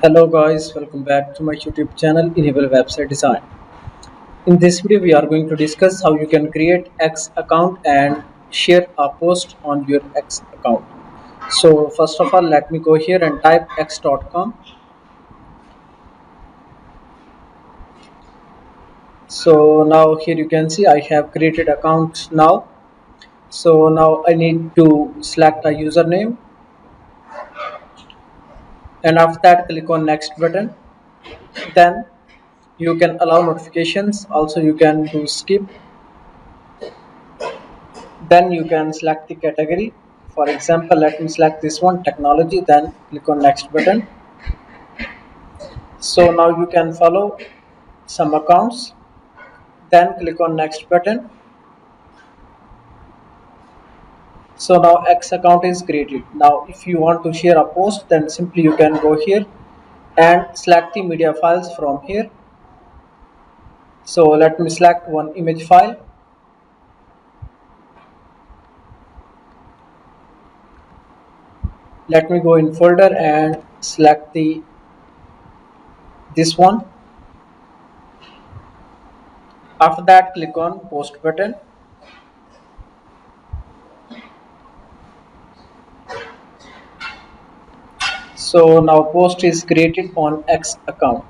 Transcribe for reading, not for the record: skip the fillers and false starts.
Hello guys, welcome back to my YouTube channel Enable Website Design. In this video we are going to discuss how you can create X account and share a post on your X account. So first of all let me go here and type x.com. So now here you can see I have created account now. So now I need to select a username and after that click on next button. Then you can allow notifications, also you can do skip. Then you can select the category. For example, let me select this one, technology, then click on next button. So now you can follow some accounts, then click on next button. So now X account is created. Now if you want to share a post, then simply you can go here and select the media files from here. So let me select one image file. Let me go in folder and select the this one. After that click on post button. So now post is created on X account.